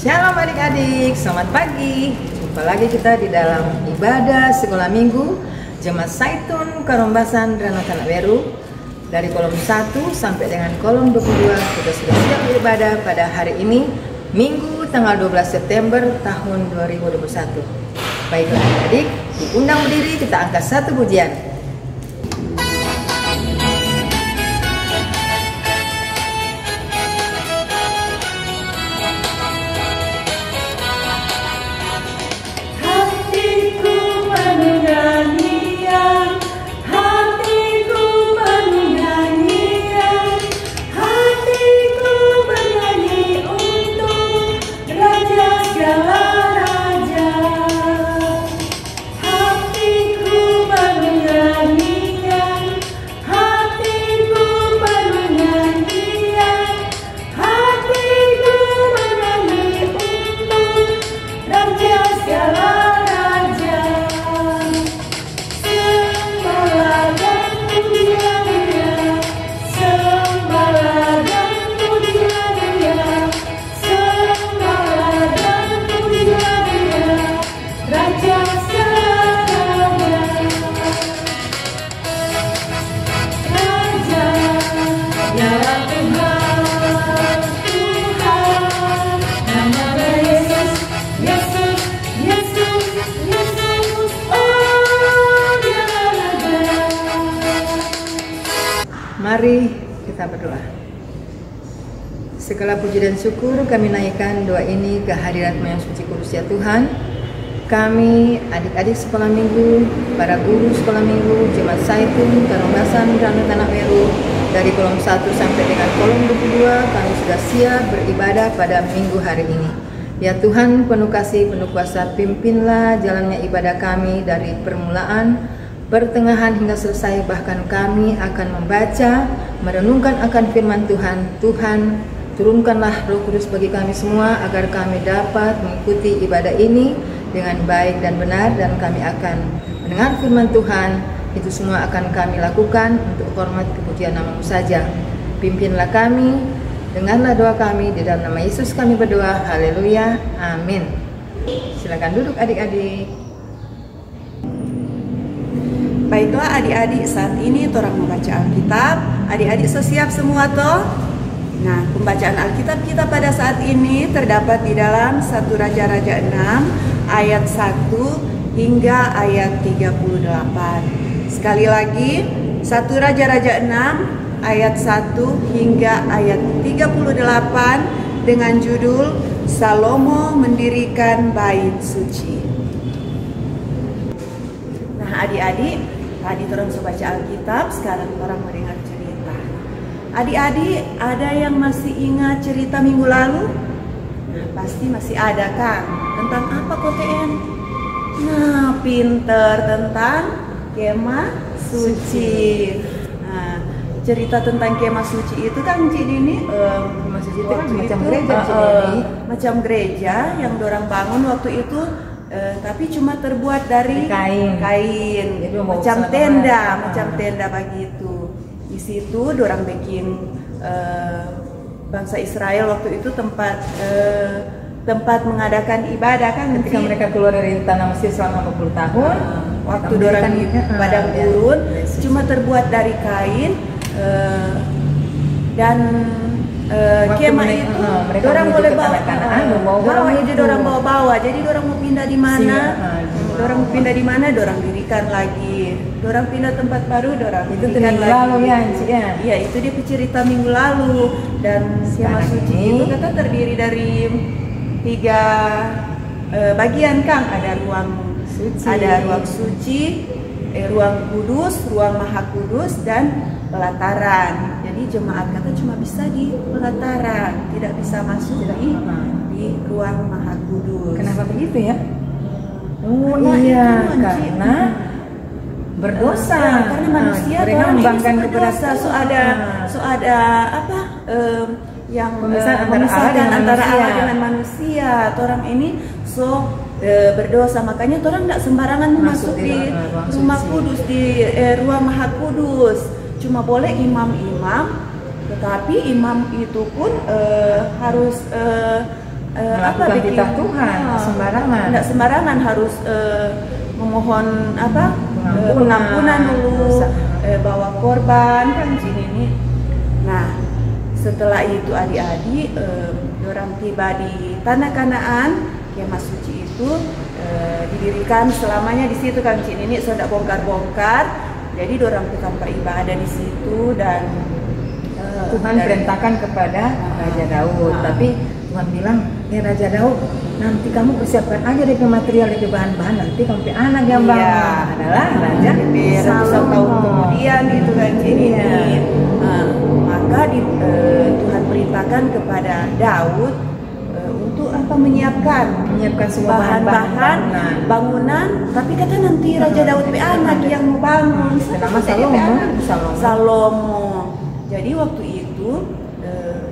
Shalom adik-adik, selamat pagi. Jumpa lagi kita di dalam ibadah sekolah minggu Jemaat Zaitun Karombasan Danau Tanah Weru. Dari kolom 1 sampai dengan kolom 22 kita sudah siap beribadah pada hari ini, Minggu tanggal 12 September tahun 2021. Baiklah adik-adik, diundang berdiri, kita angkat satu pujian. Mari kita berdoa. Segala puji dan syukur kami naikkan doa ini ke hadirat-Mu yang suci kudus ya Tuhan. Kami adik-adik sekolah minggu, para guru sekolah minggu, Jemaat Zaitun Karombasan Danau Tanah Weru, dari kolom 1 sampai dengan kolom 22 kami sudah siap beribadah pada minggu hari ini. Ya Tuhan, penuh kasih, penuh kuasa, pimpinlah jalannya ibadah kami dari permulaan, pertengahan hingga selesai. Bahkan kami akan membaca, merenungkan akan firman Tuhan. Tuhan, turunkanlah Roh Kudus bagi kami semua agar kami dapat mengikuti ibadah ini dengan baik dan benar, dan kami akan mendengar firman Tuhan. Itu semua akan kami lakukan untuk hormat kepujian nama-Mu saja. Pimpinlah kami, dengarlah doa kami, di dalam nama Yesus kami berdoa. Haleluya, amin. Silakan duduk adik-adik. Baiklah adik-adik, saat ini torang membaca Alkitab. Adik-adik siap semua toh? Nah, pembacaan Alkitab kita pada saat ini terdapat di dalam 1 Raja-Raja 6 ayat 1 hingga ayat 38. Sekali lagi, 1 Raja-Raja 6 ayat 1 hingga ayat 38 dengan judul Salomo mendirikan bait suci. Nah adik-adik, tadi orang sudah baca Alkitab, sekarang orang mendengar cerita. Adik-adik, ada yang masih ingat cerita minggu lalu? Nah, pasti masih ada kan? Tentang apa KTN? Nah, pinter, tentang kemah suci. Nah, cerita tentang kemah suci itu kan jadi ini Kemah suci itu kan macam gereja, macam gereja yang dorang bangun waktu itu. Tapi cuma terbuat dari kain, macam tenda begitu. Di situ dorang bikin bangsa Israel waktu itu tempat mengadakan ibadah kan. Ketika mereka keluar dari tanah Mesir selama 40 tahun, waktu dorang di padang gurun, cuma terbuat dari kain dan kemah itu orang boleh bawa, jadi orang bawa. Jadi orang mau pindah di mana, orang dirikan lagi. Orang pindah tempat baru, orang itu minggu lalu ya, Iya, itu dia cerita minggu lalu. Dan kemah suci itu kata terdiri dari 3 bagian kan. Ada ruang suci, ruang kudus, ruang maha kudus, dan pelataran. Jadi jemaat kata cuma bisa di pelataran, tidak bisa masuk di ruang maha kudus. Kenapa begitu ya? Oh iya, karena berdosa. Karena manusia mereka membangkang kepada so ada apa yang memisahkan antara Allah dengan manusia. Orang ini berdosa, makanya orang tidak sembarangan masuk di rumah kudus, di ruang maha kudus. Cuma boleh imam-imam, tetapi imam itu pun harus melakukan titah Tuhan, sembarangan. Tidak sembarangan, harus memohon pengampunan dulu, bawa korban kan sini nih. Nah, setelah itu adik-adik orang tiba di tanah Kanaan, kemah suci itu didirikan selamanya di situ kan sini nih, sudah bongkar-bongkar. Jadi orang tetap beribadah di situ dan Tuhan perintahkan kepada Raja Daud, tapi Tuhan bilang, Raja Daud, nanti kamu persiapkan aja DP material, DP bahan-bahan, nanti sampai anak yang bangun adalah Raja ratusan tahun kemudian itu kan ini. Maka Tuhan perintahkan kepada Daud untuk menyiapkan semua bahan-bahan bangunan, tapi kata nanti Raja Daud anak yang mau bangun, nama Salomo. Jadi waktu itu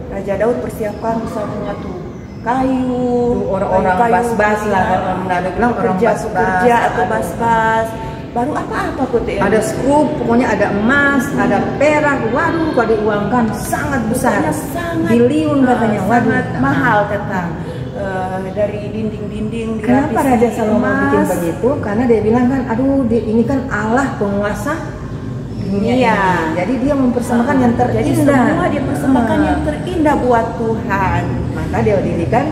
Raja Daud persiapkan semua tuh kayu, orang-orang bas-bas lah, orang bilang orang kerja atau bas-bas. Baru apa-apa kok ya? Ada skrup, pokoknya ada emas, ada perak. Waduh, kalau diuangkan sangat besar, biliun katanya. Sangat mahal kata. Dari dinding-dinding. Kenapa Raja Salomo bikin begitu? Karena dia bilang kan, aduh, ini kan Allah penguasa dunia ini. Jadi dia mempersembahkan yang terindah. Jadi semua dia persembahkan yang terindah buat Tuhan. Maka dia dirikan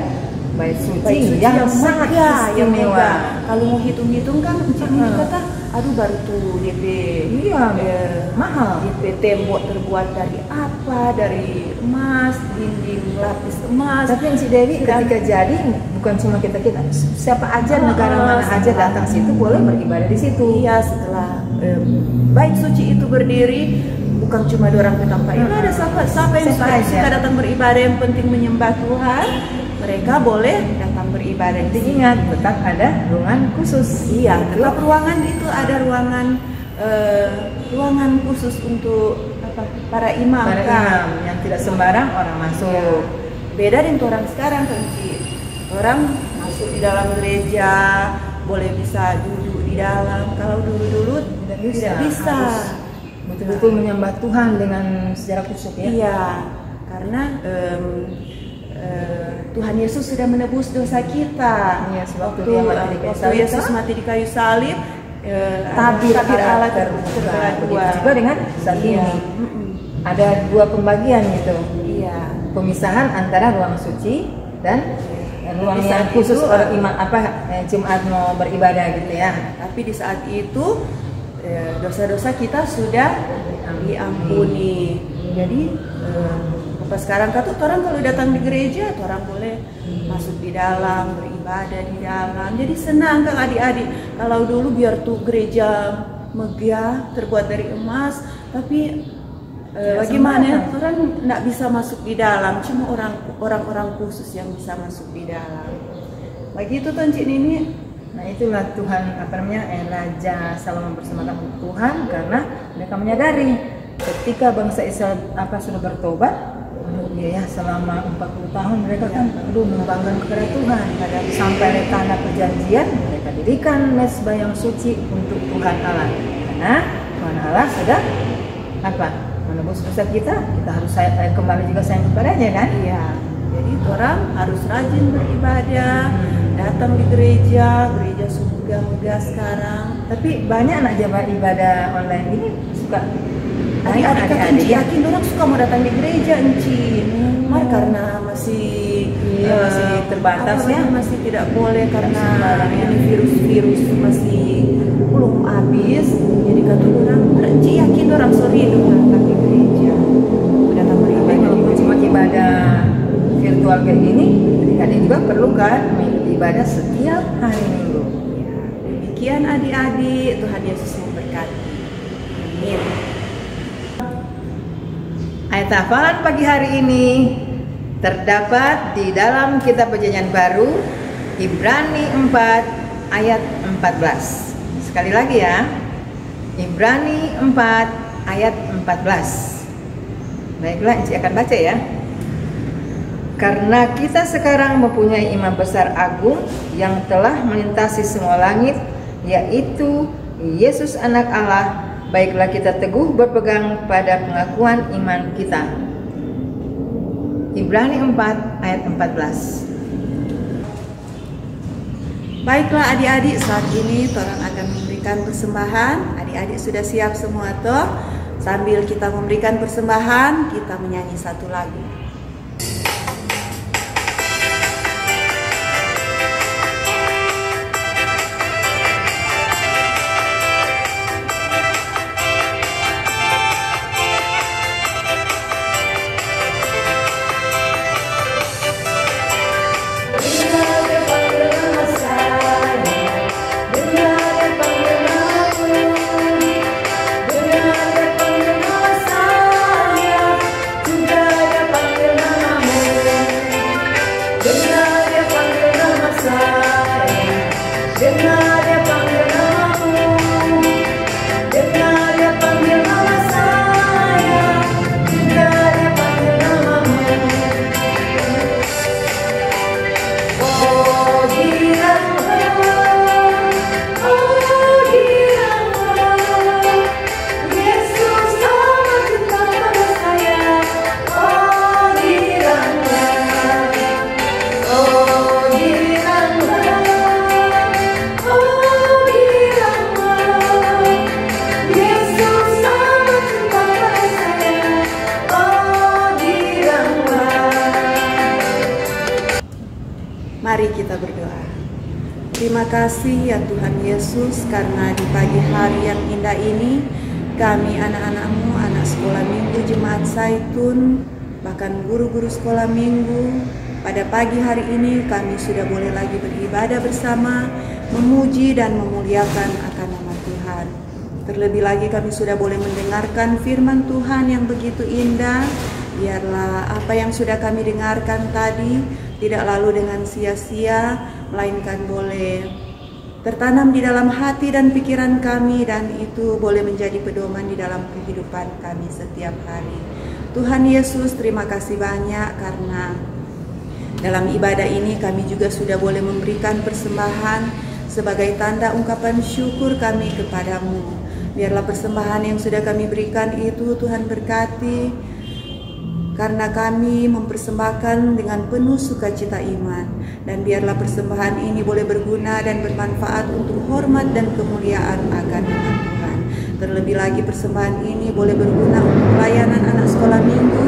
bait suci yang sangat istimewa. Kalau mau hitung-hitung kan kata, aduh baru tuh DP mahal. DP tembok terbuat dari apa? Dari emas, dinding lapis emas. Tapi yang si Dewi ketika jadi bukan cuma kita, siapa aja negara mana aja datang situ boleh beribadah di situ. Iya, setelah bait suci itu berdiri, bukan cuma orang datang beribadah, siapa yang suka datang beribadah, yang penting menyembah Tuhan, mereka boleh datang beribadah. Jadi ingat, tetap ada ruangan khusus. Iya, tetap ruangan itu ada ruangan khusus untuk para imam. Para imam yang tidak sembarang orang masuk. Ya. Beda dengan orang sekarang kan sih. Orang masuk di dalam gereja boleh bisa duduk di dalam. Kalau dulu tidak bisa. Betul-betul menyembah Tuhan dengan secara khusus ya. Iya, karena Tuhan Yesus sudah menebus dosa kita. Iya, waktu Yesus mati di kayu salib, tabir Allah terbelah dua. Juga dengan saat ini ada dua pembagian gitu. Iya. Pemisahan antara ruang suci dan ruang yang khusus orang imam Jumat mau beribadah gitu ya. Tapi di saat itu dosa-dosa kita sudah diampuni. Jadi pas sekarang orang kalau datang di gereja, orang boleh masuk di dalam, beribadah di dalam. Jadi senang kan adik-adik. Kalau dulu biar tuh gereja megah, terbuat dari emas, tapi bagaimana orang nggak bisa masuk di dalam, cuma orang-orang khusus yang bisa masuk di dalam. Begitu tuh Cik Nini. Nah itulah Tuhan Raja Salomo bersama Tuhan, karena mereka menyadari ketika bangsa Israel sudah bertobat, selama 40 tahun mereka kan membanggakan kepada Tuhan. Sampai di tanah perjanjian mereka dirikan mezbah yang suci untuk Tuhan Allah, karena Tuhan Allah sudah menebus dosa kita harus kembali juga sayang kepadanya kan. Iya. Jadi orang harus rajin beribadah, datang di gereja sudah megah sekarang. Tapi banyak anak jamaah ibadah online ini suka adik-adik yakin orang suka mau datang di gereja karena masih terbatas ya, masih tidak boleh karena ini virus masih belum habis. Jadi kata orang yakin orang rindu datang di gereja, datang beribadah. Walaupun cuma ibadah virtual kayak gini, adik-adik juga perlu kan mengikuti ibadah setiap hari Minggu. Ya, demikian adik-adik, Tuhan Yesus memberkati. Amin. Ayat hafalan pagi hari ini terdapat di dalam Kitab Perjanjian Baru, Ibrani 4 ayat 14. Sekali lagi ya, Ibrani 4 ayat 14. Baiklah, Encik akan baca ya. Karena kita sekarang mempunyai imam besar agung yang telah melintasi semua langit, yaitu Yesus anak Allah, baiklah kita teguh berpegang pada pengakuan iman kita. Ibrani 4 ayat 14. Baiklah adik-adik, saat ini Torang akan memberikan persembahan. Adik-adik sudah siap semua toh? Sambil kita memberikan persembahan, kita menyanyi satu lagu. Mari kita berdoa. Terima kasih ya Tuhan Yesus, karena di pagi hari yang indah ini kami anak-anak-Mu, anak sekolah minggu Jemaat Zaitun, bahkan guru-guru sekolah minggu, pada pagi hari ini kami sudah boleh lagi beribadah bersama, memuji dan memuliakan akan nama Tuhan. Terlebih lagi kami sudah boleh mendengarkan firman Tuhan yang begitu indah. Biarlah apa yang sudah kami dengarkan tadi tidak lalu dengan sia-sia, melainkan boleh tertanam di dalam hati dan pikiran kami, dan itu boleh menjadi pedoman di dalam kehidupan kami setiap hari. Tuhan Yesus, terima kasih banyak karena dalam ibadah ini kami juga sudah boleh memberikan persembahan sebagai tanda ungkapan syukur kami kepadamu. Biarlah persembahan yang sudah kami berikan itu Tuhan berkati, karena kami mempersembahkan dengan penuh sukacita iman. Dan biarlah persembahan ini boleh berguna dan bermanfaat untuk hormat dan kemuliaan akan nama Tuhan. Terlebih lagi persembahan ini boleh berguna untuk pelayanan anak sekolah minggu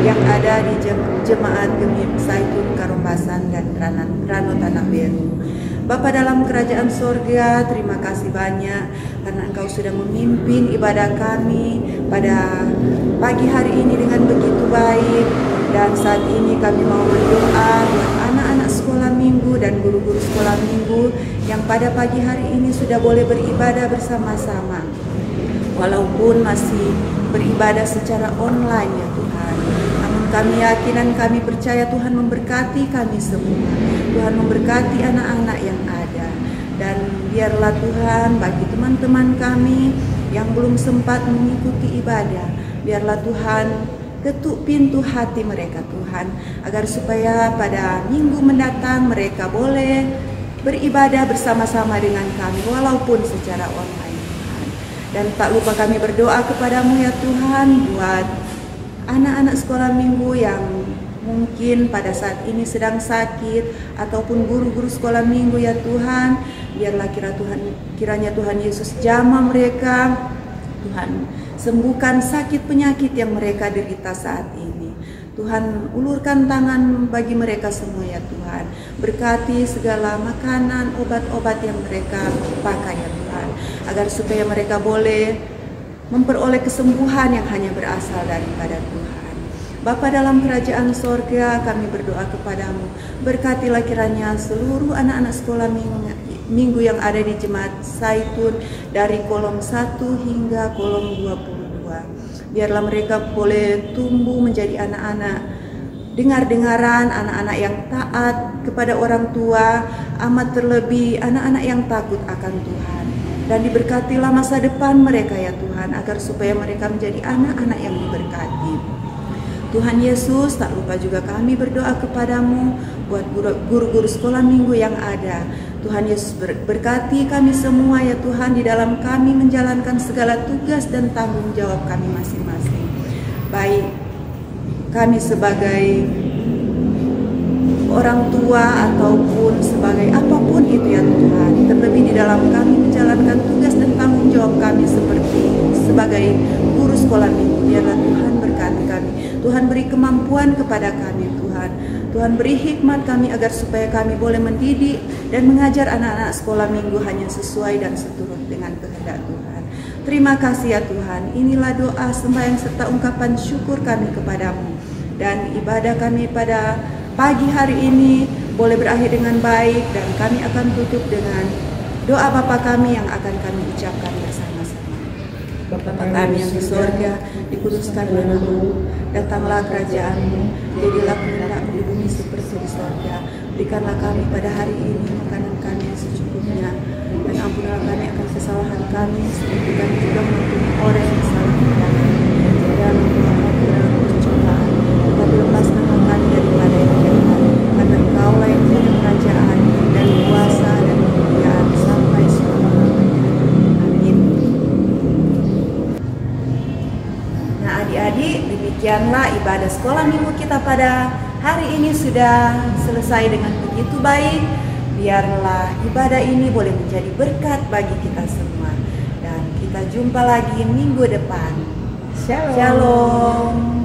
yang ada di Jemaat Gemim Zaitun Karombasan dan Rano Tanah Beru. Bapa dalam kerajaan sorga, terima kasih banyak karena Engkau sudah memimpin ibadah kami pada pagi hari ini dengan begitu baik. Dan saat ini kami mau berdoa buat anak-anak sekolah minggu dan guru-guru sekolah minggu yang pada pagi hari ini sudah boleh beribadah bersama-sama, walaupun masih beribadah secara online ya Tuhan. Namun kami yakin dan kami percaya Tuhan memberkati kami semua. Tuhan memberkati anak-anak yang ada. Dan biarlah Tuhan bagi teman-teman kami yang belum sempat mengikuti ibadah, biarlah Tuhan ketuk pintu hati mereka Tuhan, agar supaya pada minggu mendatang mereka boleh beribadah bersama-sama dengan kami walaupun secara online Tuhan. Dan tak lupa kami berdoa kepadamu ya Tuhan buat anak-anak sekolah minggu yang mungkin pada saat ini sedang sakit, ataupun guru-guru sekolah minggu ya Tuhan. Biarlah kiranya Tuhan Yesus jamah mereka, Tuhan sembuhkan sakit penyakit yang mereka derita saat ini. Tuhan ulurkan tangan bagi mereka semua ya Tuhan. Berkati segala makanan, obat-obat yang mereka pakai ya Tuhan, agar supaya mereka boleh memperoleh kesembuhan yang hanya berasal daripada Tuhan. Bapa dalam kerajaan sorga, kami berdoa kepadamu, berkatilah kiranya seluruh anak-anak sekolah minggu yang ada di Jemaat Zaitun dari kolom 1 hingga kolom 22. Biarlah mereka boleh tumbuh menjadi anak-anak dengar-dengaran, anak-anak yang taat kepada orang tua, amat terlebih anak-anak yang takut akan Tuhan. Dan diberkatilah masa depan mereka ya Tuhan, agar supaya mereka menjadi anak-anak yang diberkati. Tuhan Yesus, tak lupa juga kami berdoa kepadamu buat guru-guru sekolah minggu yang ada. Tuhan Yesus berkati kami semua ya Tuhan, di dalam kami menjalankan segala tugas dan tanggung jawab kami masing-masing. Baik kami sebagai orang tua ataupun sebagai apapun itu ya Tuhan. Terlebih di dalam kami menjalankan tugas dan tanggung jawab kami sebagai guru sekolah minggu. Biarlah Tuhan berkati kami. Tuhan beri kemampuan kepada kami Tuhan. Tuhan beri hikmat kami agar supaya kami boleh mendidik dan mengajar anak-anak sekolah minggu hanya sesuai dan seturut dengan kehendak Tuhan. Terima kasih ya Tuhan. Inilah doa, sembahyang serta ungkapan syukur kami kepadamu. Dan ibadah kami pada pagi hari ini boleh berakhir dengan baik, dan kami akan tutup dengan doa Bapa kami yang akan kami ucapkan bersama-sama. Bapa kami yang di sorga, dikuduskanlah namamu, datanglah kerajaanmu, jadilah kehendakmu di bumi seperti di sorga. Berikanlah kami pada hari ini makanan kami yang secukupnya, dan ampunilah kami akan kesalahan kami, seperti kami juga mengampuni orang yang salah kepada kami. Dan membawa kami dalam pencobaan, tetapi lepaskanlah kami daripada yang jahat, karena Engkaulah yang punya kerajaan dan kuasa dan kemuliaan sampai selama-lamanya. Amin. Nah adik-adik, demikianlah ibadah sekolah minggu kita pada hari ini sudah selesai dengan begitu baik. Biarlah ibadah ini boleh menjadi berkat bagi kita semua. Dan kita jumpa lagi minggu depan. Shalom. Shalom.